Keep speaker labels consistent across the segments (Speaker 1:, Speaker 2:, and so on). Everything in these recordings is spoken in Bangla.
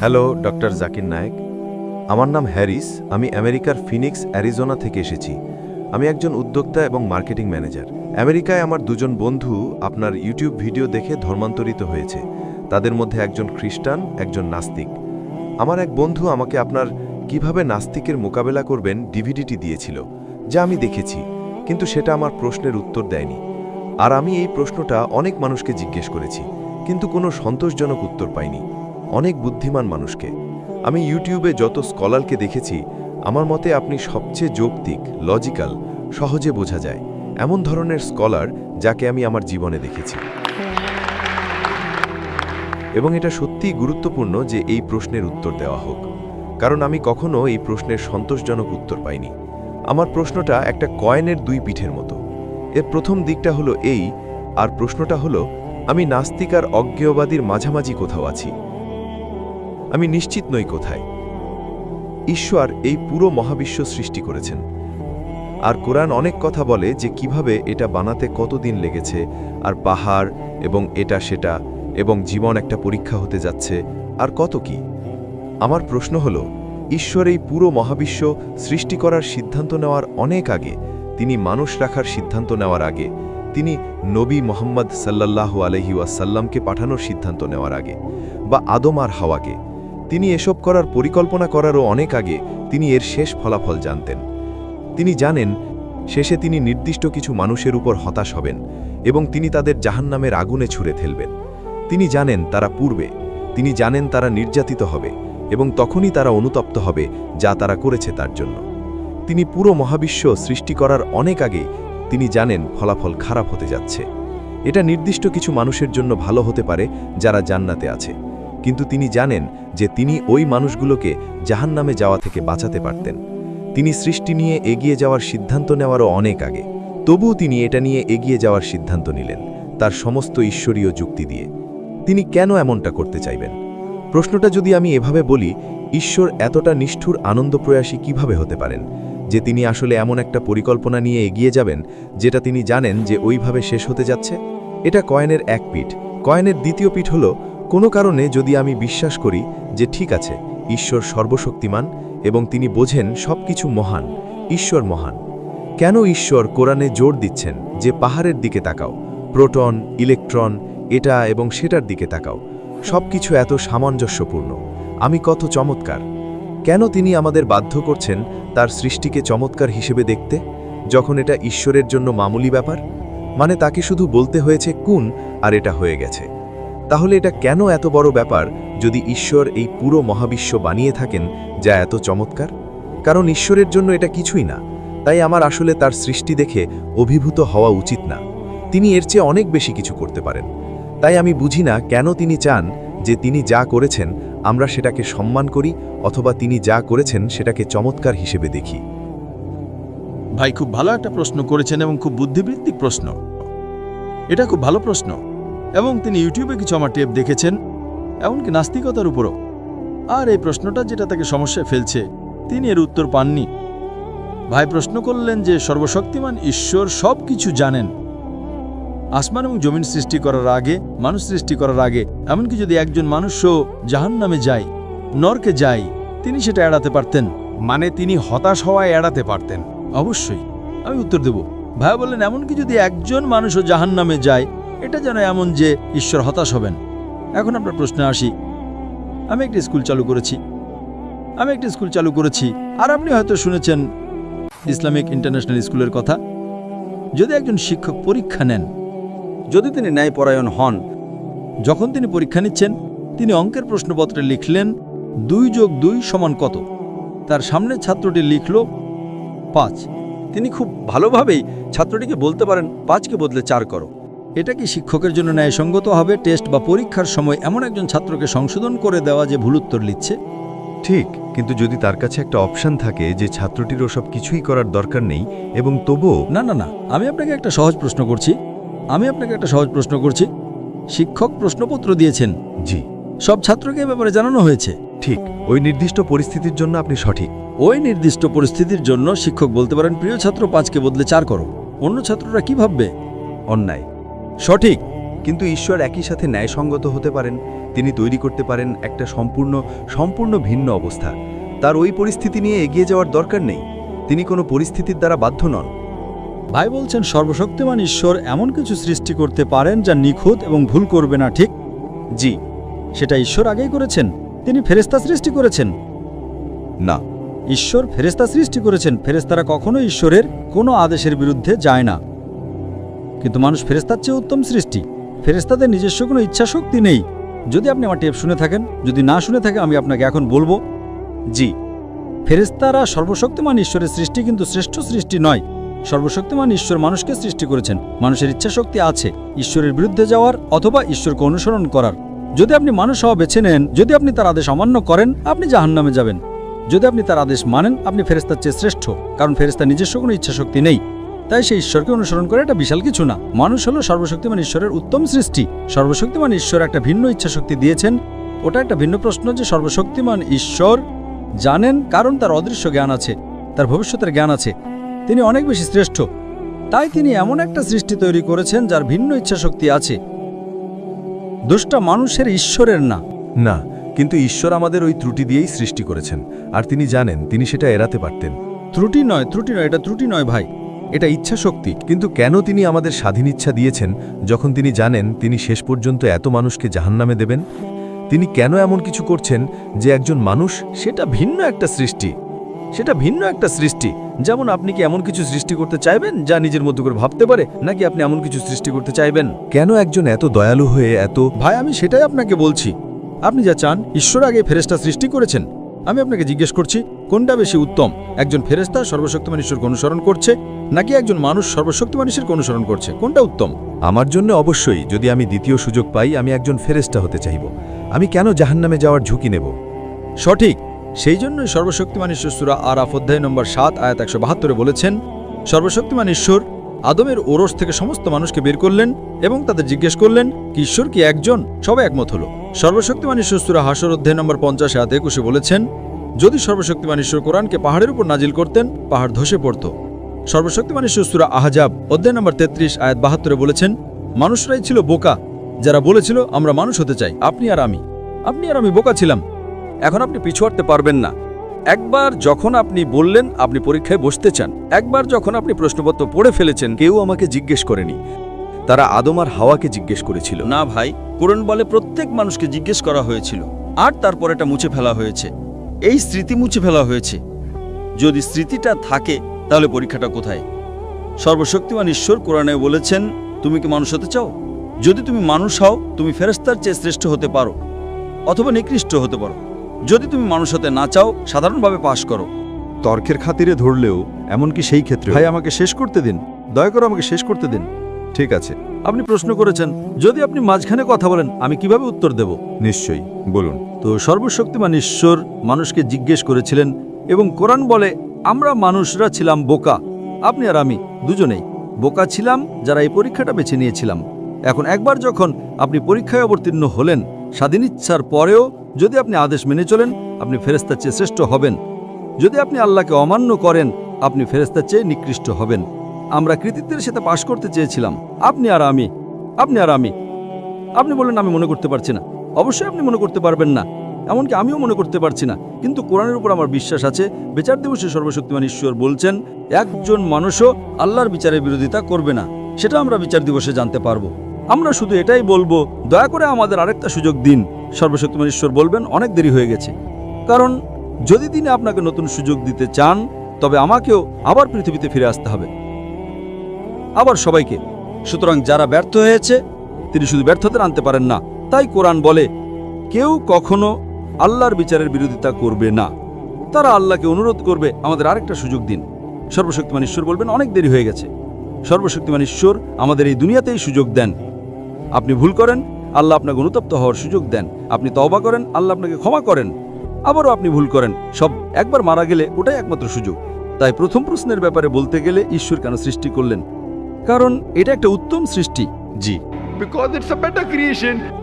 Speaker 1: Hello doctor Zakir Naik. আমার নাম হ্যারিস। আমি আমেরিকার ফিনিক্স অ্যারিজোনা থেকে এসেছি। আমি একজন উদ্যোক্তা এবং মার্কেটিং ম্যানেজার। আমেরিকায় আমার দুজন বন্ধু আপনার ইউটিউব ভিডিও দেখে ধর্মান্তরিত হয়েছে। তাদের মধ্যে একজন খ্রিস্টান, একজন নাস্তিক। আমার এক বন্ধু আমাকে আপনার কিভাবে নাস্তিকের মোকাবেলা করবেন ডিভিডিটি দিয়েছিল, যা আমি দেখেছি, কিন্তু সেটা আমার প্রশ্নের উত্তর দেয়নি। আর আমি এই প্রশ্নটা অনেক মানুষকে জিজ্ঞেস করেছি, কিন্তু কোনো সন্তোষজনক উত্তর পাইনি। অনেক বুদ্ধিমান মানুষকে, আমি ইউটিউবে যত স্কলারকে দেখেছি, আমার মতে আপনি সবচেয়ে যৌক্তিক, লজিক্যাল, সহজে বোঝা যায় এমন ধরনের স্কলার যাকে আমি আমার জীবনে দেখেছি। এবং এটা সত্যিই গুরুত্বপূর্ণ যে এই প্রশ্নের উত্তর দেওয়া হোক, কারণ আমি কখনো এই প্রশ্নের সন্তোষজনক উত্তর পাইনি। আমার প্রশ্নটা একটা কয়েনের দুই পিঠের মতো। এর প্রথম দিকটা হলো এই, আর প্রশ্নটা হলো আমি নাস্তিক আর অজ্ঞেয়বাদীর মাঝামাঝি কোথাও আছি। আমি নিশ্চিত নই কোথায়। ঈশ্বর এই পুরো মহাবিশ্ব সৃষ্টি করেছেন, আর কোরআন অনেক কথা বলে যে কিভাবে এটা বানাতে কতদিন লেগেছে, আর পাহাড় এবং এটা সেটা, এবং জীবন একটা পরীক্ষা হতে যাচ্ছে, আর কত কি। আমার প্রশ্ন হলো, ঈশ্বর এই পুরো মহাবিশ্ব সৃষ্টি করার সিদ্ধান্ত নেওয়ার অনেক আগে, তিনি মানুষ রাখার সিদ্ধান্ত নেওয়ার আগে, তিনি নবী মোহাম্মদ সাল্লাল্লাহু আলাইহি ওয়াসাল্লামকে পাঠানোর সিদ্ধান্ত নেওয়ার আগে, বা আদম আর হাওয়াকে, তিনি এসব করার পরিকল্পনা করারও অনেক আগে তিনি এর শেষ ফলাফল জানতেন। তিনি জানেন শেষে তিনি নির্দিষ্ট কিছু মানুষের উপর হতাশ হবেন এবং তিনি তাদের জাহান্নামের আগুনে ছুঁড়ে ফেলবেন। তিনি জানেন তারা পূর্বে, তিনি জানেন তারা নির্যাতিত হবে এবং তখনই তারা অনুতপ্ত হবে যা তারা করেছে তার জন্য। তিনি পুরো মহাবিশ্ব সৃষ্টি করার অনেক আগে তিনি জানেন ফলাফল খারাপ হতে যাচ্ছে। এটা নির্দিষ্ট কিছু মানুষের জন্য ভালো হতে পারে যারা জান্নাতে আছে, কিন্তু তিনি জানেন যে তিনি ওই মানুষগুলোকে জাহান্নামে যাওয়া থেকে বাঁচাতে পারতেন। তিনি সৃষ্টি নিয়ে এগিয়ে যাওয়ার সিদ্ধান্ত নেওয়ারও অনেক আগে, তবুও তিনি এটা নিয়ে এগিয়ে যাওয়ার সিদ্ধান্ত নিলেন তার সমস্ত ঈশ্বরীয় যুক্তি দিয়ে। তিনি কেন এমনটা করতে চাইবেন? প্রশ্নটা যদি আমি এভাবে বলি, ঈশ্বর এতটা নিষ্ঠুর আনন্দপ্রয়াসী কিভাবে হতে পারেন যে তিনি আসলে এমন একটা পরিকল্পনা নিয়ে এগিয়ে যাবেন যেটা তিনি জানেন যে ওইভাবে শেষ হতে যাচ্ছে? এটা কয়েনের এক পিঠ। কয়েনের দ্বিতীয় পিঠ হলো, কোনো কারণে যদি আমি বিশ্বাস করি যে ঠিক আছে, ঈশ্বর সর্বশক্তিমান এবং তিনি বোঝেন সবকিছু মহান, ঈশ্বর মহান, কেন ঈশ্বর কোরআনে জোর দিচ্ছেন যে পাহাড়ের দিকে তাকাও, প্রোটন, ইলেকট্রন, এটা এবং সেটার দিকে তাকাও, সবকিছু এত সামঞ্জস্যপূর্ণ, আমি কত চমৎকার? কেন তিনি আমাদের বাধ্য করছেন তার সৃষ্টিকে চমৎকার হিসেবে দেখতে, যখন এটা ঈশ্বরের জন্য মামুলি ব্যাপার? মানে তাকে শুধু বলতে হয়েছে কুন, আর এটা হয়ে গেছে। তাহলে এটা কেন এত বড় ব্যাপার যদি ঈশ্বর এই পুরো মহাবিশ্ব বানিয়ে থাকেন যা এত চমৎকার? কারণ ঈশ্বরের জন্য এটা কিছুই না, তাই আমার আসলে তার সৃষ্টি দেখে অভিভূত হওয়া উচিত না। তিনি এর চেয়ে অনেক বেশি কিছু করতে পারেন। তাই আমি বুঝি না কেন তিনি চান যে তিনি যা করেছেন আমরা সেটাকে সম্মান করি, অথবা তিনি যা করেছেন সেটাকে চমৎকার হিসেবে দেখি।
Speaker 2: ভাই, খুব ভালো একটা প্রশ্ন করেছেন এবং খুব বুদ্ধিবৃত্তিক প্রশ্ন। এটা খুব ভালো প্রশ্ন, এবং তিনি ইউটিউবে কিছু আমার টেপ দেখেছেন, এমনকি নাস্তিকতার উপরও। আর এই প্রশ্নটা যেটা তাকে সমস্যায় ফেলছে, তিনি এর উত্তর পাননি। ভাই প্রশ্ন করলেন যে সর্বশক্তিমান ঈশ্বর সব কিছু জানেন। আসমান এবং জমিন সৃষ্টি করার আগে, মানুষ সৃষ্টি করার আগে, এমনকি যদি একজন মানুষও জাহান্নামে যায়, নরকে যায়, তিনি সেটা এড়াতে পারতেন।
Speaker 3: মানে তিনি হতাশ হওয়ায় এড়াতে পারতেন?
Speaker 2: অবশ্যই। আমি উত্তর দেব। ভাই বললেন এমনকি যদি একজন মানুষও জাহান্নামে যায়, এটা যেন এমন যে ঈশ্বর হতাশ হবেন। এখন আপনার প্রশ্নে আসি। আমি একটি স্কুল চালু করেছি, আর আপনি হয়তো শুনেছেন ইসলামিক ইন্টারন্যাশনাল স্কুলের কথা। যদি একজন শিক্ষক পরীক্ষা নেন, যদি তিনি ন্যায়পরায়ণ হন, যখন তিনি পরীক্ষা নিচ্ছেন, তিনি অঙ্কের প্রশ্নপত্রে লিখলেন 2+2 = কত? তার সামনের ছাত্রটি লিখল 5। তিনি খুব ভালোভাবেই ছাত্রটিকে বলতে পারেন 5কে বদলে 4 করো। এটা কি শিক্ষকের জন্য ন্যায়সঙ্গত হবে টেস্ট বা পরীক্ষার সময় এমন একজন ছাত্রকে সংশোধন করে দেওয়া যে ভুল উত্তর লিখছে?
Speaker 1: ঠিক, কিন্তু যদি তার কাছে একটা অপশন থাকে যে ছাত্রটির ওসব কিছুই করার দরকার নেই এবং তবুও।
Speaker 2: না, আমি আপনাকে একটা সহজ প্রশ্ন করছি। শিক্ষক প্রশ্নপত্র দিয়েছেন।
Speaker 1: জি।
Speaker 2: সব ছাত্রকে এ ব্যাপারে জানানো হয়েছে।
Speaker 1: ঠিক, ওই নির্দিষ্ট পরিস্থিতির জন্য আপনি সঠিক।
Speaker 2: ওই নির্দিষ্ট পরিস্থিতির জন্য শিক্ষক বলতে পারেন, প্রিয় ছাত্র, 5কে বদলে 4 করো। অন্য ছাত্ররা কি ভাববে?
Speaker 1: অন্যায়।
Speaker 2: সঠিক,
Speaker 4: কিন্তু ঈশ্বর একই সাথে ন্যায়সঙ্গত হতে পারেন। তিনি তৈরি করতে পারেন একটা সম্পূর্ণ ভিন্ন অবস্থা। তার ওই পরিস্থিতি নিয়ে এগিয়ে যাওয়ার দরকার নেই। তিনি কোনো পরিস্থিতির দ্বারা বাধ্য নন।
Speaker 5: ভাই বলছেন সর্বশক্তিমান ঈশ্বর এমন কিছু সৃষ্টি করতে পারেন যা নিখুঁত এবং ভুল করবে না, ঠিক?
Speaker 4: জি।
Speaker 5: সেটা ঈশ্বর আগেই করেছেন। তিনি ফেরেশতা সৃষ্টি করেছেন।
Speaker 4: না,
Speaker 5: ঈশ্বর ফেরেশতা সৃষ্টি করেছেন। ফেরেশতারা কখনো ঈশ্বরের কোনো আদেশের বিরুদ্ধে যায় না। কিন্তু মানুষ ফেরেশতার চেয়ে উত্তম সৃষ্টি। ফেরেশতাদের নিজস্ব কোনো ইচ্ছা শক্তি নেই। যদি আপনি আমার টেপ শুনে থাকেন, যদি না শুনে থাকেন, আমি আপনাকে এখন বলবো,
Speaker 4: জি,
Speaker 5: ফেরেশতারা সর্বশক্তিমান ঈশ্বরের সৃষ্টি, কিন্তু শ্রেষ্ঠ সৃষ্টি নয়। সর্বশক্তিমান ঈশ্বর মানুষকে সৃষ্টি করেছেন। মানুষের ইচ্ছা শক্তি আছে ঈশ্বরের বিরুদ্ধে যাওয়ার অথবা ঈশ্বরকে অনুসরণ করার। যদি আপনি মানুষ হওয়া বেছে নেন, যদি আপনি তার আদেশ অমান্য করেন, আপনি জাহান্নামে যাবেন। যদি আপনি তার আদেশ মানেন, আপনি ফেরেশতার চেয়ে শ্রেষ্ঠ, কারণ ফেরেশতার নিজস্ব কোনো ইচ্ছা শক্তি নেই। তাই সেই ঈশ্বরকে অনুসরণ করে এটা বিশাল কিছু না। মানুষ হলো সর্বশক্তিমান ঈশ্বরের উত্তম সৃষ্টি। সর্বশক্তিমান ঈশ্বর একটা ভিন্ন ইচ্ছা শক্তি দিয়েছেন। ওটা একটা ভিন্ন প্রশ্ন যে সর্বশক্তিমান ঈশ্বর জানেন, কারণ তার অদৃশ্য জ্ঞান আছে, তার ভবিষ্যতের জ্ঞান আছে। তিনি অনেক বেশি শ্রেষ্ঠ। তাই তিনি এমন একটা সৃষ্টি তৈরি করেছেন যার ভিন্ন ইচ্ছা শক্তি আছে। দোষটা মানুষের, ঈশ্বরের না।
Speaker 1: না, কিন্তু ঈশ্বর আমাদের ওই ত্রুটি দিয়েই সৃষ্টি করেছেন, আর তিনি জানেন তিনি সেটা এড়াতে পারতেন।
Speaker 5: ত্রুটি নয়, এটা ত্রুটি নয় ভাই,
Speaker 1: এটা ইচ্ছা শক্তি। কিন্তু কেন তিনি আমাদের স্বাধীন ইচ্ছা দিয়েছেন যখন তিনি জানেন তিনি শেষ পর্যন্ত এত মানুষকে জাহান্নামে দেবেন? তিনি কেন এমন কিছু করছেন যে একজন মানুষ, সেটা ভিন্ন একটা সৃষ্টি। যেমন আপনি কি এমন কিছু সৃষ্টি করতে চাইবেন যা নিজের মতো করে ভাবতে পারে, নাকি আপনি এমন কিছু সৃষ্টি করতে চাইবেন? কেন একজন এত দয়ালু হয়ে
Speaker 5: ভাই আমি সেটাই আপনাকে বলছি। আপনি যা চান, ঈশ্বর আগে ফেরেশতা সৃষ্টি করেছেন। আমি আপনাকে জিজ্ঞেস করছি, কোনটা বেশি উত্তম? একজন ফেরেশতা সর্বশক্তিমান ঈশ্বরকে অনুসরণ করছে, নাকি একজন মানুষ সর্বশক্তিমান ঈশ্বরকে অনুসরণ করছে? কোনটা উত্তম?
Speaker 1: আমার জন্য অবশ্যই, যদি আমি দ্বিতীয় সুযোগ পাই, আমি একজন ফেরেশতা হতে চাইব। আমি কেন জাহান্নামে যাওয়ার ঝুঁকি নেব?
Speaker 5: সঠিক। সেই জন্যই সর্বশক্তিমান ঈশ্বর সূরা আরাফ অধ্যায় নম্বর 7 আয়াত 172 বলেছেন, সর্বশক্তিমান ঈশ্বর আদমের ওরস থেকে সমস্ত মানুষকে বের করলেন এবং তাদের জিজ্ঞেস করলেন কি ঈশ্বর কি একজন? সবাই একমত হলো। সর্বশক্তিমান ঈশ্বর সূরা হাশর অধ্যায় নম্বর 50 আয়াত 21 বলেছেন, যদি সর্বশক্তিমান ঈশ্বর কোরআনকে পাহাড়ের উপর নাজিল করতেন, পাহাড় ধসে পড়ত। সর্বশক্তিমান ঈশ্বর সূরা আহজাব অধ্যায় নম্বর 33 আয়াত 72 বলেছেন, মানুষরাই ছিল বোকা যারা বলেছিল আমরা মানুষ হতে চাই। আপনি আর আমি বোকা ছিলাম। এখন আপনি পিছু হটতে পারবেন না। একবার যখন আপনি বললেন আপনি পরীক্ষায় বসতে চান, একবার যখন আপনি প্রশ্নপত্র পড়ে ফেলেছেন,
Speaker 1: কেউ আমাকে জিজ্ঞেস করেনি, তারা আদম আর হাওয়াকে জিজ্ঞেস করেছিল।
Speaker 5: না ভাই, কোরআন বলে প্রত্যেক মানুষকে জিজ্ঞেস করা হয়েছিল, আর তারপর এটা মুছে ফেলা হয়েছে। এই স্মৃতি মুছে ফেলা হয়েছে। যদি স্মৃতিটা থাকে তাহলে পরীক্ষাটা কোথায়? সর্বশক্তিমান ঈশ্বর কোরআনে বলেছেন, তুমি কি মানুষ হতে চাও? যদি তুমি মানুষ হও, তুমি ফেরেশতার চেয়ে শ্রেষ্ঠ হতে পারো অথবা নিকৃষ্ট হতে পারো। যদি তুমি মানুষ হতে না চাও, সাধারণভাবে পাশ করো।
Speaker 4: তর্কের খাতিরে ধরলেও এমনকি সেই ক্ষেত্রে।
Speaker 5: ভাই আমাকে শেষ করতে দিন, দয়া করে আমাকে শেষ করতে দিন।
Speaker 4: ঠিক আছে,
Speaker 5: আপনি প্রশ্ন করেছেন, যদি আপনি মাঝখানে কথা বলেন আমি কিভাবে উত্তর দেব?
Speaker 4: নিশ্চয়ই বলুন।
Speaker 5: তো সর্বশক্তিমান ঈশ্বর মানুষকে জিজ্ঞেস করেছিলেন এবং কোরআন বলে আমরা মানুষরা ছিলাম বোকা। আপনি আর আমি দুজনেই বোকা ছিলাম যারা এই পরীক্ষাটা বেছে নিয়েছিলাম। এখন একবার যখন আপনি পরীক্ষায় অবতীর্ণ হলেন, স্বাধীন ইচ্ছার পরেও যদি আপনি আদেশ মেনে চলেন, আপনি ফেরেশতার চেয়ে শ্রেষ্ঠ হবেন। যদি আপনি আল্লাহকে অমান্য করেন, আপনি ফেরেশতার চেয়ে নিকৃষ্ট হবেন। আমরা কৃতিত্বের সাথে পাশ করতে চেয়েছিলাম, আপনি আর আমি। আপনি বললেন আমি মনে করতে পারছি না। অবশ্যই আপনি মনে করতে পারবেন না, এমনকি আমিও মনে করতে পারছি না। কিন্তু কোরআনের উপর আমার বিশ্বাস আছে। বিচার দিবসে সর্বশক্তিমান ঈশ্বর বলছেন, একজন মানুষও আল্লাহর বিচারের বিরোধিতা করবে না। সেটা আমরা বিচার দিবসে জানতে পারবো। আমরা শুধু এটাই বলবো, দয়া করে আমাদের আরেকটা সুযোগ দিন। সর্বশক্তিমান ঈশ্বর বলবেন, অনেক দেরি হয়ে গেছে। কারণ যদি তিনি আপনাকে নতুন সুযোগ দিতে চান, তবে আমাকেও আবার পৃথিবীতে ফিরে আসতে হবে, আবার সবাইকে। সুতরাং যারা ব্যর্থ হয়েছে, তিনি শুধু ব্যর্থতা আনতে পারেন না। তাই কোরআন বলে, কেউ কখনো আল্লাহর বিচারের বিরোধিতা করবে না। তারা আল্লাহকে অনুরোধ করবে, আমাদের আরেকটা সুযোগ দিন। সর্বশক্তিমান ঈশ্বর বলবেন, অনেক দেরি হয়ে গেছে। সর্বশক্তিমান ঈশ্বর আমাদের এই দুনিয়াতেই সুযোগ দেন। আপনি ভুল করেন, আল্লাহ আপনাকে অনুতপ্ত হওয়ার সুযোগ দেন। আপনি তওবা করেন, আল্লাহ আপনাকে ক্ষমা করেন। আবারও আপনি ভুল করেন, সব একবার মারা গেলে ওটাই একমাত্র সুযোগ। তাই প্রথম প্রশ্নের ব্যাপারে বলতে গেলে ঈশ্বর কেন সৃষ্টি করলেন? কারণ এটা একটা উত্তম সৃষ্টি। জি,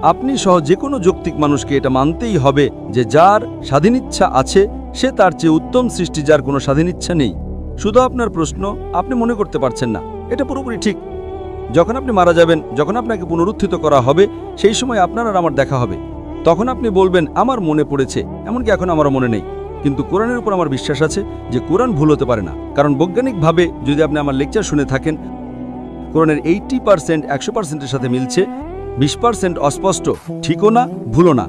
Speaker 5: আপনি সহ যে কোনো যৌক্তিক মানুষকে এটা মানতেই হবে যে যার স্বাধীন ইচ্ছা আছে, সে তার চেয়ে উত্তম সৃষ্টি যার কোনো স্বাধীন ইচ্ছা নেই। শুধু আপনার প্রশ্ন, আপনি মনে করতে পারছেন না। এটা পুরোপুরি ঠিক। যখন আপনি মারা যাবেন, যখন আপনাকে পুনরুত্থিত করা হবে, সেই সময় আপনার আর আমার দেখা হবে। তখন আপনি বলবেন আমার মনে পড়েছে, এমনকি এখন আমারও মনে নেই। কিন্তু কোরআনের উপর আমার বিশ্বাস আছে যে কোরআন ভুল হতে পারে না। কারণ বৈজ্ঞানিকভাবে যদি আপনি আমার লেকচার শুনে থাকেন, কোরআনের 80% 100%-এর সাথে মিলছে, 20% অস্পষ্ট, ঠিকও না ভুলও না।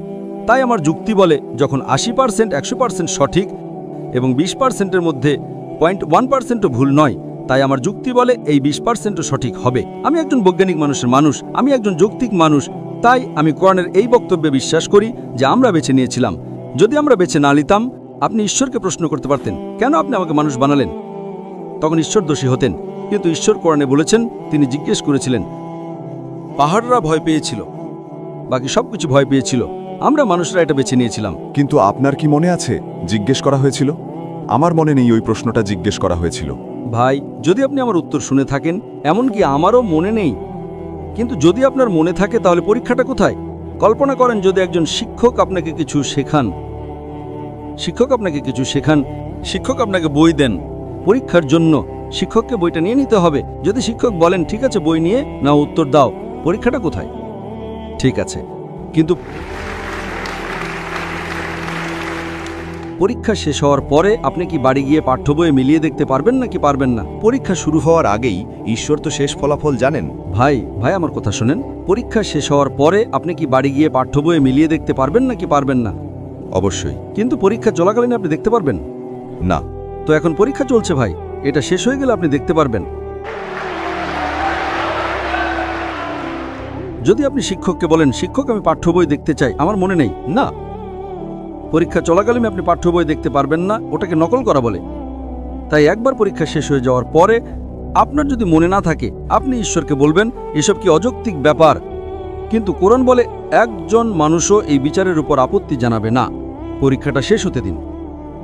Speaker 5: তাই আমার যুক্তি বলে যখন 80% 100% সঠিক এবং 20%-এর মধ্যে 0.1%ও ভুল নয়, তাই আমার যুক্তি বলে এই 20%ও সঠিক হবে। আমি একজন বৈজ্ঞানিক মানুষ, আমি একজন যৌক্তিক মানুষ। তাই আমি কোরআনের এই বক্তব্যে বিশ্বাস করি যে আমরা বেছে নিয়েছিলাম। যদি আমরা বেছে না নিতাম, আপনি ঈশ্বরকে প্রশ্ন করতে পারতেন, কেন আপনি আমাকে মানুষ বানালেন? তখন ঈশ্বর দোষী হতেন। কিন্তু ঈশ্বর কোরআনে বলেছেন, তিনি জিজ্ঞেস করেছিলেন, পাহাড়রা ভয় পেয়েছিল, বাকি সবকিছু ভয় পেয়েছিল, আমরা মানুষরা এটা বেছে নিয়েছিলাম।
Speaker 6: কিন্তু আপনার কি মনে আছে জিজ্ঞেস করা হয়েছিল? আমার মনে নেই ওই প্রশ্নটা জিজ্ঞেস করা হয়েছিল।
Speaker 5: ভাই, যদি আপনি আমার উত্তর শুনে থাকেন, এমনকি আমারও মনে নেই, কিন্তু যদি আপনার মনে থাকে তাহলে পরীক্ষাটা কোথায়? কল্পনা করেন যদি একজন শিক্ষক আপনাকে কিছু শেখান, শিক্ষক আপনাকে বই দেন পরীক্ষার জন্য, শিক্ষককে বইটা নিয়ে নিতে হবে। যদি শিক্ষক বলেন ঠিক আছে বই নিয়ে নাও, উত্তর দাও, পরীক্ষাটা কোথায়? ঠিক আছে, কিন্তু পরীক্ষা শেষ হওয়ার পরে আপনি কি বাড়ি গিয়ে পাঠ্য বইয়ে মিলিয়ে দেখতে পারবেন নাকি পারবেন না?
Speaker 1: পরীক্ষা শুরু হওয়ার আগেই ঈশ্বর তো শেষ ফলাফল জানেন।
Speaker 5: ভাই আমার কথা শোনেন, পরীক্ষা শেষ হওয়ার পরে আপনি কি বাড়ি গিয়ে পাঠ্য বইয়ে মিলিয়ে দেখতে পারবেন নাকি পারবেন না?
Speaker 1: অবশ্যই।
Speaker 5: কিন্তু পরীক্ষা চলাকালীন আপনি দেখতে পারবেন
Speaker 1: না।
Speaker 5: তো এখন পরীক্ষা চলছে ভাই, এটা শেষ হয়ে গেলে আপনি দেখতে পারবেন। যদি আপনি শিক্ষককে বলেন, শিক্ষক আমি পাঠ্য বই দেখতে চাই, আমার মনে নেই, না, পরীক্ষা চলাকালীন আপনি পাঠ্য বই দেখতে পারবেন না, ওটাকে নকল করা বলে। তাই একবার পরীক্ষা শেষ হয়ে যাওয়ার পরে আপনার যদি মনে না থাকে, আপনি ঈশ্বরকে বলবেন এসব কি অযৌক্তিক ব্যাপার। কিন্তু কোরআন বলে একজন মানুষও এই বিচারের উপর আপত্তি জানাবে না, পরীক্ষাটা শেষ হতে দিন।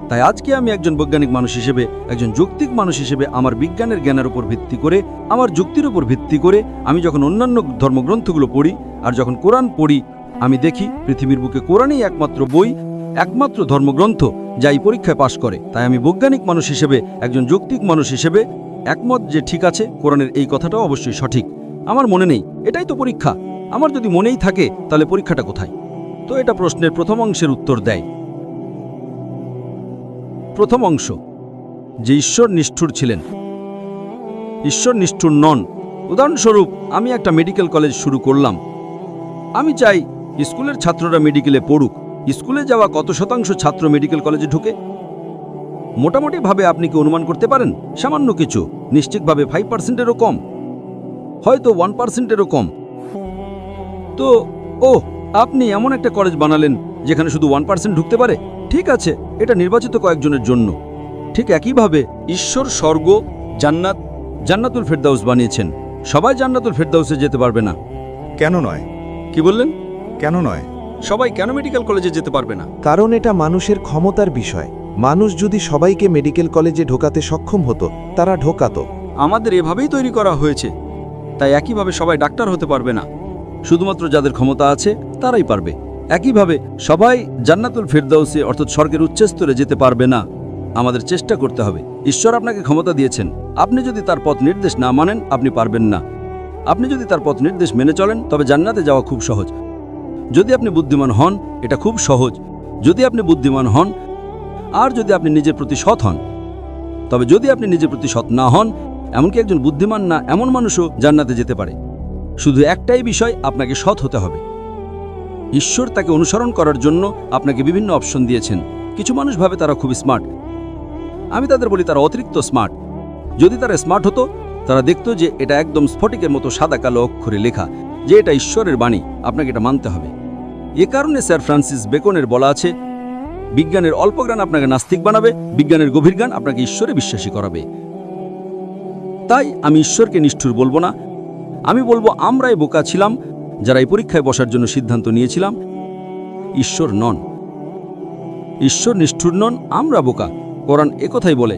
Speaker 5: তাই আজকে আমি একজন বৈজ্ঞানিক মানুষ হিসেবে, একজন যৌক্তিক মানুষ হিসেবে, আমার বিজ্ঞানের জ্ঞানের উপর ভিত্তি করে, আমার যুক্তির উপর ভিত্তি করে আমি যখন অন্যান্য ধর্মগ্রন্থগুলো পড়ি আর যখন কোরআন পড়ি, আমি দেখি পৃথিবীর বুকে কোরআনই একমাত্র বই, একমাত্র ধর্মগ্রন্থ যা এই পরীক্ষায় পাশ করে। তাই আমি বৈজ্ঞানিক মানুষ হিসেবে, একজন যৌক্তিক মানুষ হিসেবে একমত যে ঠিক আছে, কোরআনের এই কথাটাও অবশ্যই সঠিক। আমার মনে নেই, এটাই তো পরীক্ষা। আমার যদি মনেই থাকে তাহলে পরীক্ষাটা কোথায়? তো এটা প্রশ্নের প্রথম অংশের উত্তর দেয়। প্রথম অংশ, যে ঈশ্বর নিষ্ঠুর ছিলেন। ঈশ্বর নিষ্ঠুর নন। উদাহরণস্বরূপ, আমি একটা মেডিকেল কলেজ শুরু করলাম। আমি চাই স্কুলের ছাত্ররা মেডিকেলে পড়ুক। স্কুলে যাওয়া কত শতাংশ ছাত্র মেডিকেল কলেজে ঢুকে? মোটামুটিভাবে আপনি কি অনুমান করতে পারেন? সামান্য কিছু, নিশ্চিতভাবে 5%-এরও কম, হয়তো 1%-এরও কম। তো আপনি এমন একটা কলেজ বানালেন যেখানে শুধু 1% ঢুকতে পারে। ঠিক আছে, এটা নির্বাচিত কয়েকজনের জন্য। ঠিক একইভাবে ঈশ্বর স্বর্গ, জান্নাতুল ফেরদাউস বানিয়েছেন। সবাই জান্নাতুল ফেরদাউসে যেতে পারবে না।
Speaker 6: কেন নয়?
Speaker 5: কি বললেন?
Speaker 6: কেন নয়?
Speaker 5: সবাই কেন মেডিকেল কলেজে যেতে পারবে না?
Speaker 7: কারণ এটা মানুষের ক্ষমতার বিষয়। মানুষ যদি সবাইকে মেডিকেল কলেজে ঢোকাতে সক্ষম হতো, তারা ঢোকাতো।
Speaker 5: আমাদের এভাবেই তৈরি করা হয়েছে। তাই একইভাবে সবাই ডাক্তার হতে পারবে না। শুধুমাত্র যাদের ক্ষমতা আছে তারাই পারবে। একইভাবে সবাই জান্নাতুল ফেরদাউসে অর্থাৎ স্বর্গের উচ্চস্তরে যেতে পারবে না। আমাদের চেষ্টা করতে হবে। ঈশ্বর আপনাকে ক্ষমতা দিয়েছেন, আপনি যদি তার পথ নির্দেশ না মানেন আপনি পারবেন না। আপনি যদি তার পথ নির্দেশ মেনে চলেন তবে জান্নাতে যাওয়া খুব সহজ। যদি আপনি বুদ্ধিমান হন, এটা খুব সহজ। যদি আপনি বুদ্ধিমান হন আর যদি আপনি নিজের প্রতি সৎ হন। তবে যদি আপনি নিজের প্রতি সৎ না হন, এমনকি একজন বুদ্ধিমান না এমন মানুষও জান্নাতে যেতে পারে। শুধু একটাই বিষয়, আপনাকে সৎ হতে হবে। ঈশ্বর তাকে অনুসরণ করার জন্য আপনাকে বিভিন্ন অপশন দিয়েছেন। কিছু মানুষ ভাবে তারা খুব স্মার্ট। আমি তাদের বলি তারা অতিরিক্ত স্মার্ট। যদি তারা স্মার্ট হতো, তারা দেখতো যে এটা একদম স্ফটিকের মতো সাদা কালো অক্ষরে লেখা যে এটা ঈশ্বরের বাণী। আপনাকে এটা মানতে হবে। এ কারণে স্যার ফ্রান্সিস বেকনের বলা আছে, বিজ্ঞানের অল্প জ্ঞান আপনাকে নাস্তিক বানাবে, বিজ্ঞানের গভীর জ্ঞান আপনাকে ঈশ্বরে বিশ্বাসী করাবে। তাই আমি ঈশ্বরকে নিষ্ঠুর বলবো না, আমি বলবো আমরাই বোকা ছিলাম যারা এই পরীক্ষায় বসার জন্য সিদ্ধান্ত নিয়েছিলাম। ঈশ্বর নন, ঈশ্বর নিষ্ঠুর নন, আমরা বোকা। কোরআন একথাই বলে।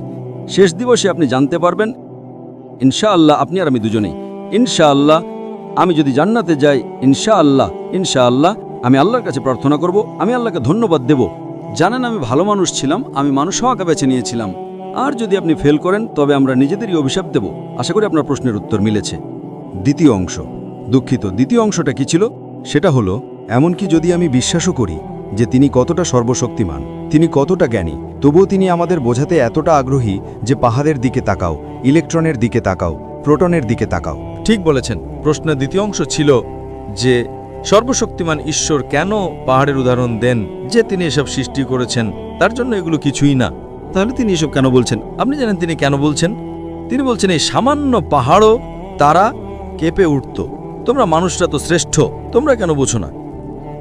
Speaker 5: শেষ দিবসে আপনি জানতে পারবেন, ইনশাআল্লাহ, আপনি আর আমি দুজনেই। ইনশাআল্লাহ আমি যদি জান্নাতে যাই, ইনশাআল্লাহ আমি আল্লাহর কাছে প্রার্থনা করব, আমি আল্লাহকে ধন্যবাদ দেব। জানেন আমি ভালো মানুষ ছিলাম, আমি মানুষ হওয়াকে বেছে নিয়েছিলাম। আর যদি আপনি ফেল করেন তবে আমরা নিজেদেরই অভিশাপ দেব। আশা করি আপনার প্রশ্নের উত্তর মিলেছে।
Speaker 4: দ্বিতীয় অংশ। দুঃখিত, দ্বিতীয় অংশটা কি ছিল? সেটা হলো, এমনকি যদি আমি বিশ্বাসও করি যে তিনি কতটা সর্বশক্তিমান, তিনি কতটা জ্ঞানী, তবুও তিনি আমাদের বোঝাতে এতটা আগ্রহী যে পাহাড়ের দিকে তাকাও, ইলেকট্রনের দিকে তাকাও, প্রোটনের দিকে তাকাও।
Speaker 2: ঠিক বলেছেন। প্রশ্নের দ্বিতীয় অংশ ছিল যে সর্বশক্তিমান ঈশ্বর কেন পাহাড়ের উদাহরণ দেন, যে তিনি এসব সৃষ্টি করেছেন, তার জন্য এগুলো কিছুই না। তাহলে তিনি এসব কেন বলছেন? আপনি জানেন তিনি কেন বলছেন? তিনি বলছেন এই সামান্য পাহাড়ও তারা কেঁপে উঠত। তোমরা মানুষরা তো শ্রেষ্ঠ, তোমরা কেন বোঝো না?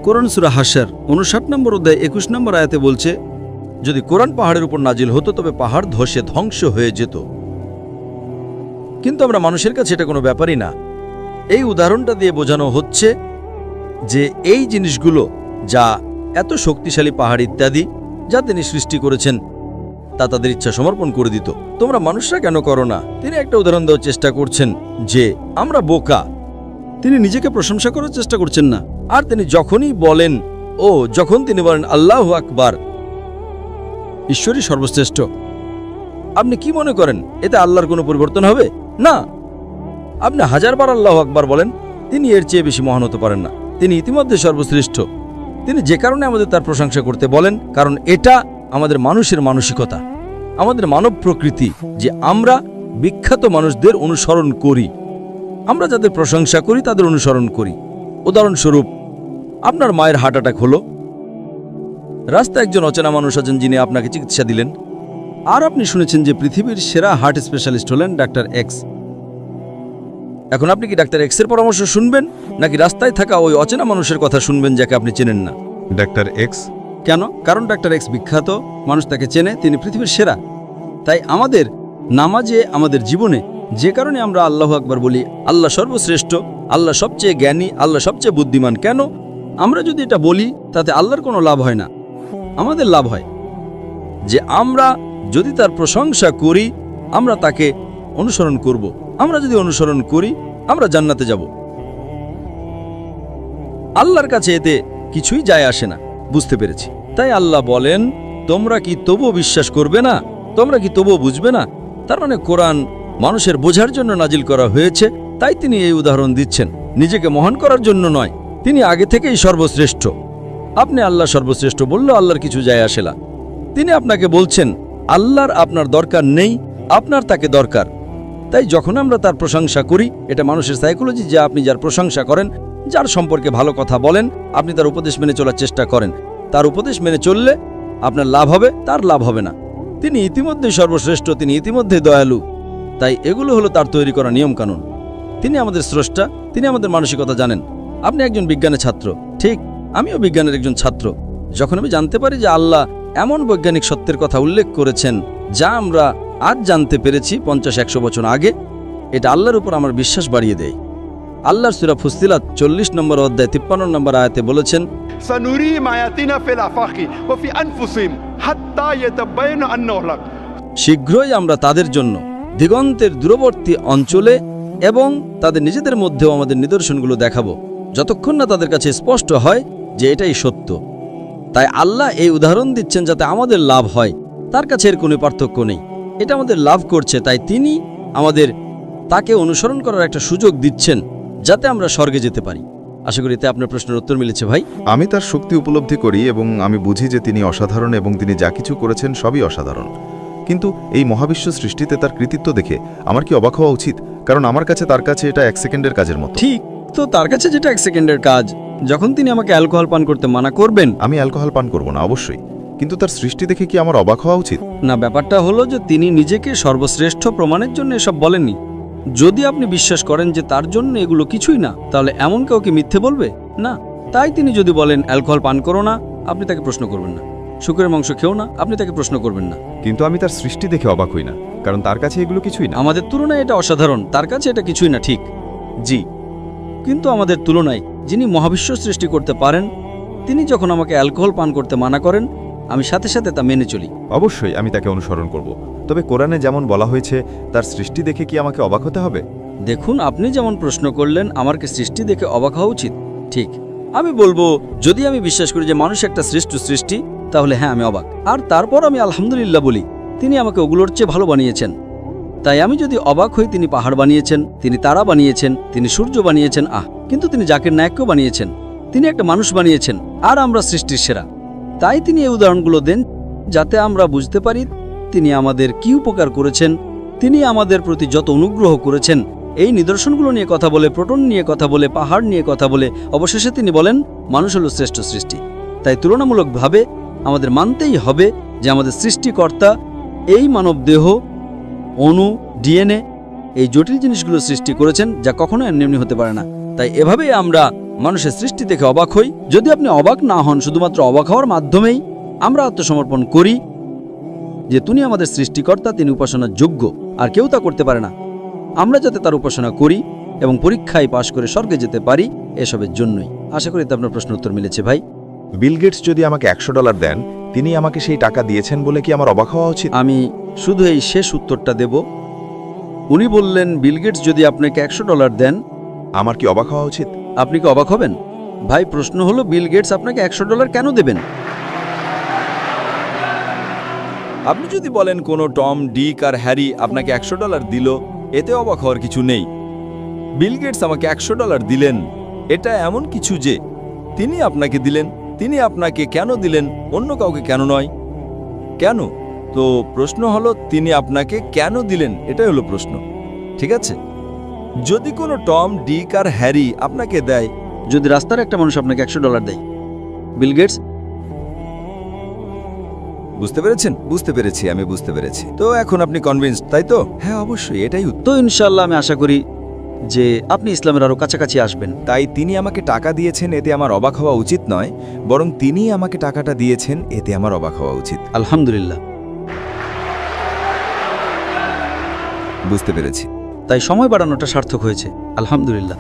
Speaker 5: কোরআন সূরা হাশর 59 নম্বর অধ্যায় 21 নম্বর আয়াতে বলছে,
Speaker 2: যদি কোরআন পাহাড়ের উপর নাজিল হতো তবে পাহাড় ধসে ধ্বংস হয়ে যেত। কিন্তু আমরা মানুষের কাছে এটা কোনো ব্যাপারই না। এই উদাহরণটা দিয়ে বোঝানো হচ্ছে যে এই জিনিসগুলো যা এত শক্তিশালী পাহাড় ইত্যাদি যা তিনি সৃষ্টি করেছেন তা তাদের ইচ্ছা সমর্পণ করে দিত। তোমরা মানুষরা কেন করো না? তিনি একটা উদাহরণ দেওয়ার চেষ্টা করছেন যে আমরা বোকা।
Speaker 5: তিনি নিজেকে প্রশংসা করার চেষ্টা করছেন না।
Speaker 2: আর তিনি যখনই বলেন যখন তিনি বলেন আল্লাহু আকবার, ঈশ্বরই সর্বশ্রেষ্ঠ, আপনি কি মনে করেন এতে আল্লাহর কোনো পরিবর্তন হবে? না। আপনি হাজারবার আল্লাহু আকবার বলেন, তিনি এর চেয়ে বেশি মহান হতে পারেন না। তিনি ইতিমধ্যে সর্বশ্রেষ্ঠ। তিনি যে কারণে আমাদের তার প্রশংসা করতে বলেন, কারণ এটা আমাদের মানুষের মানসিকতা, আমাদের মানব প্রকৃতি, যে আমরা বিখ্যাত মানুষদের অনুসরণ করি। আমরা যাদের প্রশংসা করি তাদের অনুসরণ করি। উদাহরণস্বরূপ, আপনার মায়ের হার্ট অ্যাটাক হলো, রাস্তায় একজন অচেনা মানুষ আছেন যিনি আপনাকে চিকিৎসা দিলেন,
Speaker 5: আর আপনি শুনেছেন যে পৃথিবীর সেরা হার্ট স্পেশালিস্ট হলেন ডাক্তার এক্স।
Speaker 2: এখন আপনি কি ডাক্তার এক্সের পরামর্শ শুনবেন, নাকি রাস্তায় থাকা ওই অচেনা মানুষের কথা শুনবেন যাকে আপনি চেনেন না?
Speaker 6: Doctor x.
Speaker 5: কেন? কারণ ডাক্তার এক্স বিখ্যাত, মানুষ তাকে চেনে, তিনি পৃথিবীর সেরা। তাই আমাদের নামাজে, আমাদের জীবনে যে কারণে আমরা আল্লাহু আকবার বলি, আল্লাহ সর্বশ্রেষ্ঠ, আল্লাহ সবচেয়ে জ্ঞানী, আল্লাহ সবচেয়ে বুদ্ধিমান, কেন? আমরা যদি এটা বলি তাতে আল্লাহর কোনো লাভ হয় না, আমাদের লাভ হয় যে আমরা যদি তার প্রশংসা করি, আমরা তাকে অনুসরণ করব। আমরা যদি অনুসরণ করি, আমরা জান্নাতে যাব। আল্লাহর কাছে এতে কিছুই যায় আসে না। বুঝতে পেরেছি। তাই আল্লাহ বলেন, তোমরা কি তবুও বিশ্বাস করবে না? তোমরা কি তবুও বুঝবে না? তার মানে কোরআন মানুষের বোঝার জন্য নাজিল করা হয়েছে, তাই তিনি এই উদাহরণ দিচ্ছেন, নিজেকে মহান করার জন্য নয়। তিনি আগে থেকেই সর্বশ্রেষ্ঠ। আপনি আল্লাহ সর্বশ্রেষ্ঠ বললেও আল্লাহর কিছু যায় আসে না। তিনি আপনাকে বলছেন আল্লাহর আপনার দরকার নেই, আপনার তাকে দরকার। তাই যখন আমরা তার প্রশংসা করি, এটা মানুষের সাইকোলজি যে আপনি যার প্রশংসা করেন, যার সম্পর্কে ভালো কথা বলেন, আপনি তার উপদেশ মেনে চলার চেষ্টা করেন। তার উপদেশ মেনে চললে আপনার লাভ হবে, তার লাভ হবে না। তিনি ইতিমধ্যেই সর্বশ্রেষ্ঠ, তিনি ইতিমধ্যেই দয়ালু। তাই এগুলো হলো তার তৈরি করা নিয়মকানুন। তিনি আমাদের স্রষ্টা, তিনি আমাদের মানসিকতা জানেন। আপনি একজন বিজ্ঞানের ছাত্র, ঠিক, আমিও বিজ্ঞানের একজন ছাত্র। যখন আমি জানতে পারি যে আল্লাহ এমন বৈজ্ঞানিক সত্যের কথা উল্লেখ করেছেন যা আমরা আজ জানতে পেরেছি 50-100 বছর আগে, এটা আল্লাহর উপর আমার বিশ্বাস বাড়িয়ে দেয়। আল্লাহর সূরা ফুসসিলাত 40 নম্বর অধ্যায় 53 নম্বর আয়াতে বলেছেন,
Speaker 8: سنريهم آياتنا في الآفاق وفي أنفسهم حتى يتبين أنه الحق।
Speaker 2: শীঘ্রই আমরা তাদের জন্য দিগন্তের দূরবর্তী অঞ্চলে এবং তাদের নিজেদের মধ্যেও আমাদের নিদর্শনগুলো দেখাবো, যতক্ষণ না তাদের কাছে স্পষ্ট হয় যে এটাই সত্য। তাই আল্লাহ এই উদাহরণ দিচ্ছেন যাতে আমাদের লাভ হয়। তার কাছে এর কোনো পার্থক্য নেই, এটা আমাদের লাভ করছে। তাই তিনি আমাদের তাকে অনুসরণ করার একটা সুযোগ দিচ্ছেন যাতে আমরা স্বর্গে যেতে পারি। আশা করি এতে আপনার প্রশ্নের উত্তর মিলেছে ভাই।
Speaker 6: আমি তার শক্তি উপলব্ধি করি এবং আমি বুঝি যে তিনি অসাধারণ এবং তিনি যা কিছু করেছেন সবই অসাধারণ। কিন্তু এই মহাবিশ্ব সৃষ্টিতে তার কৃতিত্ব দেখে আমার কি অবাক হওয়া উচিত? কারণ আমার কাছে তার কাছে এটা 1 সেকেন্ডের কাজের মতো।
Speaker 5: ঠিক তো, তার কাছে যেটা 1 সেকেন্ডের কাজ, যখন তিনি আমাকে অ্যালকোহল পান করতে মানা করবেন,
Speaker 6: আমি অ্যালকোহল পান করব না অবশ্যই, কিন্তু তার সৃষ্টি দেখে কি আমার অবাক হওয়া উচিত?
Speaker 5: না, ব্যাপারটা হলো যে তিনি নিজেকে সর্বশ্রেষ্ঠ প্রমাণের জন্য এসব বলেননি। যদি আপনি বিশ্বাস করেন যে তার জন্য এগুলো কিছুই না, তাহলে এমন কাউকে মিথ্যে বলবে না। তাই তিনি যদি বলেন অ্যালকোহল পান করো না, আপনি তাকে প্রশ্ন করবেন না। শুকরের মাংস খেও না, আপনি তাকে প্রশ্ন করবেন না।
Speaker 6: কিন্তু আমি তার সৃষ্টি দেখে অবাক হই না, কারণ তার কাছে এগুলো কিছুই না।
Speaker 5: আমাদের তুলনায় এটা অসাধারণ, তার কাছে এটা কিছুই না, ঠিক? জি, কিন্তু আমাদের তুলনায় যিনি মহাবিশ্ব সৃষ্টি করতে পারেন, তিনি যখন আমাকে অ্যালকোহল পান করতে মানা করেন, আমি সাথে সাথে তা মেনে চলি।
Speaker 6: অবশ্যই আমি তাকে অনুসরণ করব। তবে কোরআনে যেমন বলা হয়েছে, তার সৃষ্টি দেখে কি আমাকে অবাক হতে হবে?
Speaker 5: দেখুন, আপনি যেমন প্রশ্ন করলেন আমার কি সৃষ্টি দেখে অবাক হওয়া উচিত, ঠিক। আমি বলবো, যদি আমি বিশ্বাস করি যে মানুষ একটা শ্রেষ্ঠ সৃষ্টি, তাহলে হ্যাঁ, আমি অবাক। আর তারপর আমি আলহামদুলিল্লাহ বলি, তিনি আমাকে ওগুলোর চেয়ে ভালো বানিয়েছেন। তাই আমি যদি অবাক হই তিনি পাহাড় বানিয়েছেন, তিনি তারা বানিয়েছেন, তিনি সূর্য বানিয়েছেন, কিন্তু তিনি জাকির নায়েককেও বানিয়েছেন, তিনি একটা মানুষ বানিয়েছেন, আর আমরা সৃষ্টির সেরা। তাই তিনি এই উদাহরণগুলো দেন যাতে আমরা বুঝতে পারি তিনি আমাদের কি উপকার করেছেন, তিনি আমাদের প্রতি যত অনুগ্রহ করেছেন। এই নিদর্শনগুলো নিয়ে কথা বলে, প্রোটন নিয়ে কথা বলে, পাহাড় নিয়ে কথা বলে, অবশেষে তিনি বলেন মানুষ হলো শ্রেষ্ঠ সৃষ্টি। তাই তুলনামূলকভাবে আমাদের মানতেই হবে যে আমাদের সৃষ্টিকর্তা এই মানব দেহ, অণু, ডিএনএ, এই জটিল জিনিসগুলো সৃষ্টি করেছেন যা কখনো এমনি হতে পারে না। তাই এভাবেই আমরা মানুষের সৃষ্টি থেকে অবাক হই। যদি আপনি অবাক না হন, শুধুমাত্র অবাক হওয়ার মাধ্যমেই আমরা আত্মসমর্পণ করি যে তিনি আমাদের সৃষ্টিকর্তা, তিনি উপাসনার যোগ্য, আর কেউ তা করতে পারে না। আমরা যাতে তার উপাসনা করি এবং পরীক্ষায় পাশ করে স্বর্গে যেতে পারি, এসবের জন্যই। আশা করি আপনার প্রশ্ন উত্তর মিলেছে ভাই।
Speaker 1: বিল গেটস যদি আমাকে $100 দেন, তিনি আমাকে সেই টাকা দিয়েছেন বলে কি আমার অবাক হওয়া উচিত?
Speaker 5: আমি শুধু এই শেষ উত্তরটা দেব। উনি বললেন বিল গেটস যদি আপনাকে $100 দেন,
Speaker 1: আমার কি অবাক হওয়া উচিত?
Speaker 5: আপনি কি অবাক হবেন? ভাই, প্রশ্ন হলো বিল গেটস আপনাকে $100 কেন দেবেন?
Speaker 2: আপনি যদি বলেন কোনো টম, ডিক আর হ্যারি আপনাকে $100 দিল, এতে অবাক হওয়ার কিছু নেই। বিল গেটস আমাকে $100 দিলেন, এটা এমন কিছু যে তিনি আপনাকে দিলেন। তিনি আপনাকে কেন দিলেন, অন্য কাউকে কেন নয়? কেন? তো প্রশ্ন হলো তিনি আপনাকে কেন দিলেন, এটাই হলো প্রশ্ন। ঠিক আছে, যদি কোনো টম, ডিক আর হ্যারি আপনাকে দেয়,
Speaker 5: যদি রাস্তার একটা মানুষ আপনাকে $100 দেয়, বিল গেটস,
Speaker 2: বুঝতে পেরেছেন? বুঝতে পেরেছি, আমি বুঝতে পেরেছি। তো এখন আপনি কনভিন্সড, তাই তো? হ্যাঁ, অবশ্যই, এটাই উত্তর।
Speaker 5: তো ইনশাআল্লাহ আমি আশা করি যে আপনি ইসলামের আরও কাছাকাছি আসবেন।
Speaker 9: তাই তিনি আমাকে টাকা দিয়েছেন, এতে আমার অবাক হওয়া উচিত নয়, বরং তিনি আমাকে টাকাটা দিয়েছেন, এতে আমার অবাক হওয়া উচিত।
Speaker 5: আলহামদুলিল্লাহ।
Speaker 9: বুঝতে পেরেছি।
Speaker 5: তাই সময় বাড়ানোটা সার্থক হয়েছে। আলহামদুলিল্লাহ।